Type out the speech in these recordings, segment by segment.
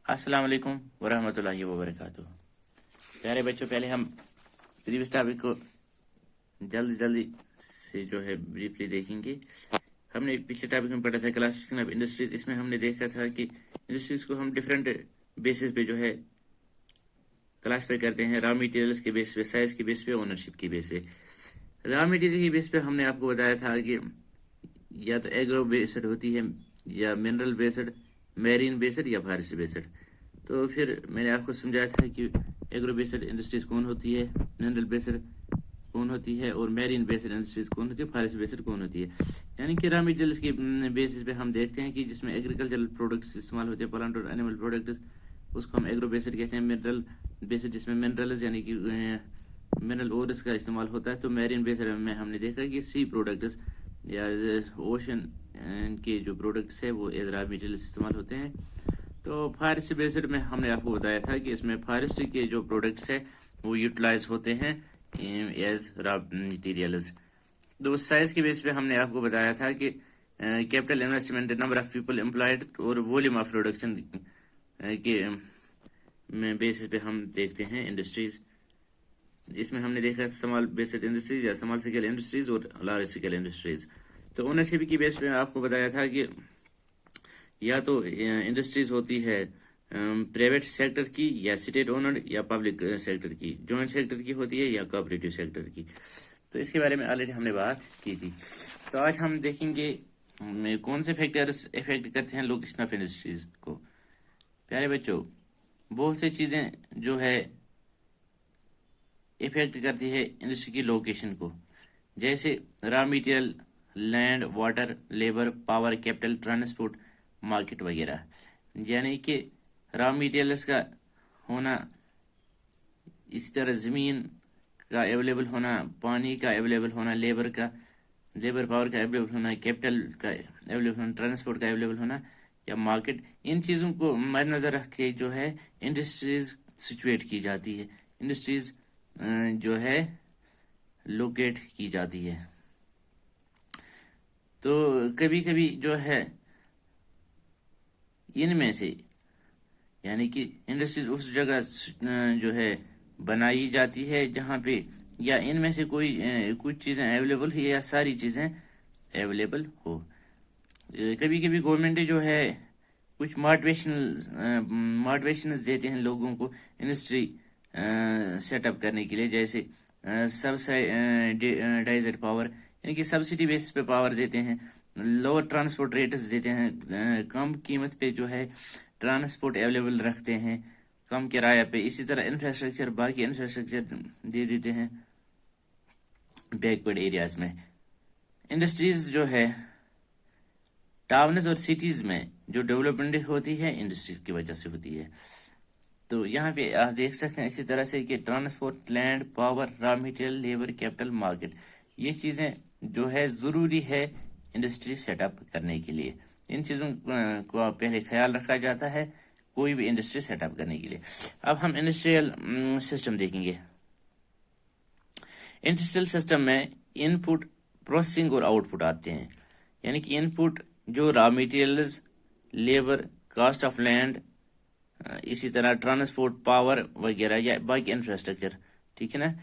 अस्सलाम वालेकुम वरहमतुल्लाहि वबरकातुह। प्यारे बच्चों, पहले हम प्रीवियस टॉपिक को जल्दी से जो है ब्रीफली देखेंगे। हमने पिछले टॉपिक में पढ़ा था क्लासिफिकेशन ऑफ इंडस्ट्रीज। इसमें हमने देखा था कि इंडस्ट्रीज को हम डिफरेंट बेसिस पे जो है क्लासीफाई करते हैं, रॉ मटेरियल्स के बेस पे, साइज के बेस पे, ओनरशिप के बेस पे। रॉ मटेरियल के बेस पे हमने आपको बताया था कि या तो एग्रो बेस्ड होती है, या मिनरल बेस्ड, मैरीन बेस्ड, या फॉरेस्ट बेस्ड। तो फिर मैंने आपको समझाया था कि एग्रो बेस्ड इंडस्ट्रीज कौन होती है, मिनरल बेस्ड कौन होती है, और मैरीन बेस्ड इंडस्ट्रीज कौन होती है, फॉरेस्ट बेस्ड कौन होती है। यानी कि रॉ मटेरियल्स के बेसिस पे हम देखते हैं कि जिसमें एग्रीकल्चरल प्रोडक्ट्स इस्तेमाल होते हैं, प्लांट और एनिमल प्रोडक्ट्स, उसको हम एग्रो बेस्ड कहते हैं। मिनरल बेस्ड जिसमें मिनरल्स यानी कि मिनरल ओर्स का इस्तेमाल होता है। तो मैरीन बेस्ड में हमने देखा कि सी प्रोडक्ट्स या ओशन के जो प्रोडक्ट्स है वो एज रॉ मटेरियल्स इस्तेमाल होते हैं। तो फॉरेस्ट बेस्ड में हमने आपको बताया था कि इसमें फॉरेस्ट के जो प्रोडक्ट्स है वो यूटिलाइज होते हैं एज रॉ मटेरियल्स। तो साइज के बेस पे हमने आपको बताया था कि capital investment, number of people employed और वॉल्यूम ऑफ प्रोडक्शन के बेसिस पे हम देखते हैं इंडस्ट्रीज। इसमें हमने देखा स्मॉल बेस्ड इंडस्ट्रीज या स्मॉल स्केल इंडस्ट्रीज और लार्ज स्केल इंडस्ट्रीज। तो ओनरशिप की बेस पे आपको बताया था कि या तो इंडस्ट्रीज होती है प्राइवेट सेक्टर की, या स्टेट ओनर्ड, या पब्लिक सेक्टर की, जॉइंट सेक्टर की होती है, या कोऑपरेटिव सेक्टर की। तो इसके बारे में ऑलरेडी हमने बात की थी। तो आज हम देखेंगे कौन से फैक्टर्स इफेक्ट करते हैं लोकेशन ऑफ इंडस्ट्रीज को। प्यारे बच्चों, बहुत सी चीजें जो है इफेक्ट करती है इंडस्ट्री की लोकेशन को, जैसे raw material, land, water, labour, power, capital, transport, market वगैरह। यानी कि रॉ मटेरियल्स का होना, इसी तरह ज़मीन का अवेलेबल होना, पानी का अवेलेबल होना, लेबर पावर का अवेलेबल होना, कैपिटल का अवेलेबल होना, ट्रांसपोर्ट का अवेलेबल होना, या मार्केट। इन चीज़ों को मद्देनजर रख के जो है इंडस्ट्रीज सिचुएट की जाती है, इंडस्ट्रीज जो है लोकेट की जाती है। तो कभी कभी जो है इनमें से यानी कि इंडस्ट्रीज उस जगह जो है बनाई जाती है जहाँ पे या इनमें से कोई कुछ चीज़ें अवेलेबल है या सारी चीज़ें अवेलेबल हो। कभी कभी गवर्नमेंट जो है कुछ मोटिवेशनल देते हैं लोगों को इंडस्ट्री सेटअप करने के लिए, जैसे सब्सिडाइज्ड पावर यानी कि सब्सिडी बेसिस पे पावर देते हैं, लोअर ट्रांसपोर्ट रेट्स देते हैं, कम कीमत पे जो है ट्रांसपोर्ट अवेलेबल रखते हैं, कम किराया पे। इसी तरह इंफ्रास्ट्रक्चर, बाकी इंफ्रास्ट्रक्चर दे देते हैं बैकवर्ड एरियाज में। इंडस्ट्रीज जो है टाउन्स और सिटीज में जो डेवलपमेंट होती है इंडस्ट्रीज की वजह से होती है। तो यहाँ पे आप देख सकते हैं इसी तरह से कि transport, land, power, raw material, labour, capital, market, ये चीज़ें जो है ज़रूरी है इंडस्ट्री सेटअप करने के लिए। इन चीज़ों को पहले ख्याल रखा जाता है कोई भी इंडस्ट्री सेटअप करने के लिए। अब हम इंडस्ट्रियल सिस्टम देखेंगे। इंडस्ट्रियल सिस्टम में इनपुट, प्रोसेसिंग और आउटपुट आते हैं। यानी कि इनपुट जो raw materials, labour, cost of land, इसी तरह ट्रांसपोर्ट, पावर वगैरह या बाकी इंफ्रास्ट्रक्चर, ठीक है ना,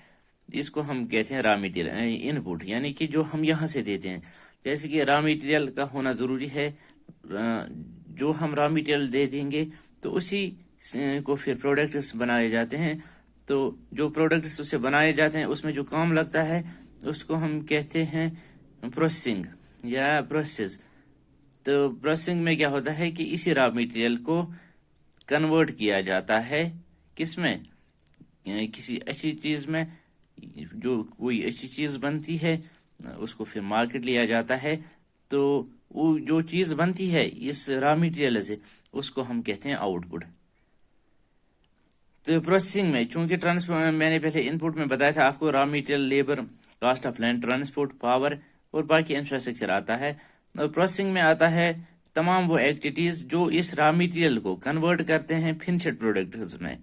इसको हम कहते हैं रॉ मटेरियल इनपुट, यानी कि जो हम यहाँ से देते हैं। जैसे कि रॉ मटेरियल का होना ज़रूरी है, जो हम रॉ मटेरियल दे देंगे तो उसी को फिर प्रोडक्ट्स बनाए जाते हैं। तो जो प्रोडक्ट्स उससे बनाए जाते हैं उसमें जो काम लगता है उसको हम कहते हैं प्रोसेसिंग या प्रोसेस। तो प्रोसेसिंग में क्या होता है कि इसी रॉ मटेरियल को कन्वर्ट किया जाता है किसमें, किसी अच्छी चीज़ में। जो कोई अच्छी चीज़ बनती है उसको फिर मार्केट लिया जाता है। तो वो जो चीज़ बनती है इस रॉ मटेरियल से उसको हम कहते हैं आउटपुट। तो प्रोसेसिंग में चूंकि ट्रांसपोर्ट, मैंने पहले इनपुट में बताया था आपको, raw material, labour, cost of land, transport, power और बाकी इंफ्रास्ट्रक्चर आता है। और प्रोसेसिंग में आता है तमाम वो एक्टिविटीज जो इस रॉ मटेरियल को कन्वर्ट करते हैं फिनिश्ड प्रोडक्ट्स में,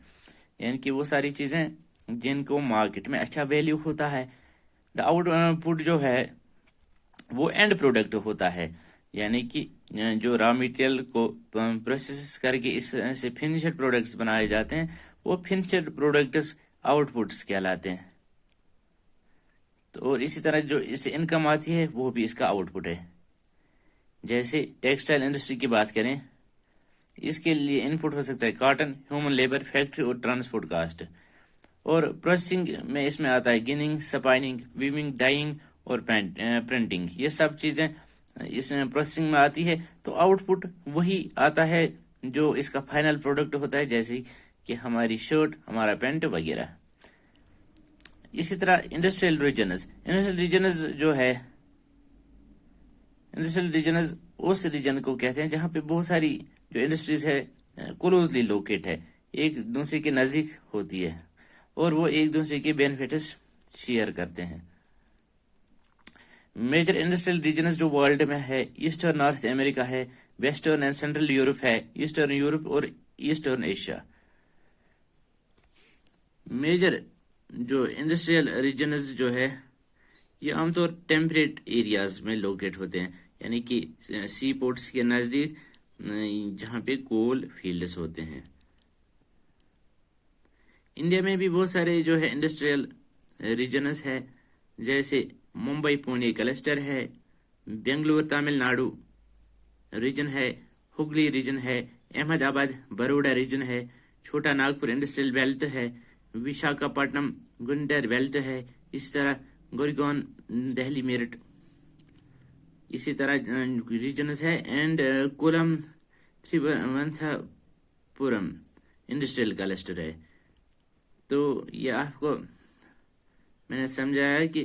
यानी कि वो सारी चीजें जिनको मार्केट में अच्छा वैल्यू होता है। द आउटपुट जो है वो एंड प्रोडक्ट होता है, यानी कि جو را مٹیریل کو پروسیس کر کے اس سے فنشڈ پروڈکٹس بنائے جاتے ہیں، وہ فنشڈ پروڈکٹس آؤٹ پٹس کہلاتے ہیں. تو اور اسی طرح جو اس سے انکم آتی ہے وہ بھی اس کا آؤٹ پٹ ہے. جیسے ٹیکسٹائل انڈسٹری کی بات کریں، اس کے لیے ان پٹ ہو سکتا ہے کاٹن، ہیومن لیبر، فیکٹری اور ٹرانسپورٹ کاسٹ. اور پروسیسنگ میں اس میں آتا ہے گننگ، سپائننگ، ویونگ، ڈائنگ اور پرنٹنگ. یہ سب چیزیں اس میں پروسیسنگ میں آتی ہے. تو آؤٹ پٹ وہی آتا ہے جو اس کا فائنل پروڈکٹ ہوتا ہے، جیسے کہ ہماری شرٹ، ہمارا پینٹ وغیرہ. اسی طرح انڈسٹریل ریجنز جو ہے، انڈسٹریل ریجنز اس ریجن کو کہتے ہیں جہاں پہ بہت ساری جو انڈسٹریز ہے کلوزلی لوکیٹ ہے، ایک دوسرے کے نزدیک ہوتی ہے، اور وہ ایک دوسرے کے بینیفٹس شیئر کرتے ہیں. میجر انڈسٹریل ریجنز جو ورلڈ میں ہے، ایسٹرن نارتھ امریکہ ہے، ویسٹرن اینڈ سینٹرل یورپ ہے، ایسٹرن یورپ اور ایسٹرن ایشیا. میجر جو انڈسٹریل ریجنز جو ہے یہ عام طور ٹیمپریٹ ایریاز میں لوکیٹ ہوتے ہیں، یعنی کہ سی پورٹس کے نزدیک جہاں پہ کول فیلڈز ہوتے ہیں. انڈیا میں بھی بہت سارے جو ہے انڈسٹریل ریجنز ہے، جیسے ممبئی پونے کلسٹر ہے، بنگلور تامل ناڈو ریجن ہے، ہگلی ریجن ہے، احمد آباد بروڈا ریجن ہے، چھوٹا ناگپور انڈسٹریل بیلٹ ہے، وشاکھاپٹنم گنڈر بیلٹ ہے، اسی طرح گورگون دہلی میرٹھ اسی طرح ریجنز ہے، and Kollam تھریونتھا Puram industrial cluster ہے. تو یہ آپ کو میں نے سمجھایا کہ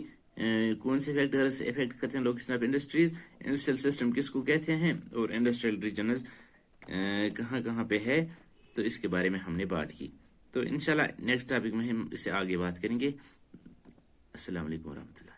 کون سے فیکٹرز افیکٹ کرتے ہیں location of industries, industrial system کس کو کہتے ہیں، اور انڈسٹریل ریجنز کہاں کہاں پہ ہے. تو اس کے بارے میں ہم نے بات کی. تو انشاءاللہ نیکسٹ ٹاپک میں ہم اس سے آگے بات کریں گے. السلام علیکم ورحمۃ اللہ.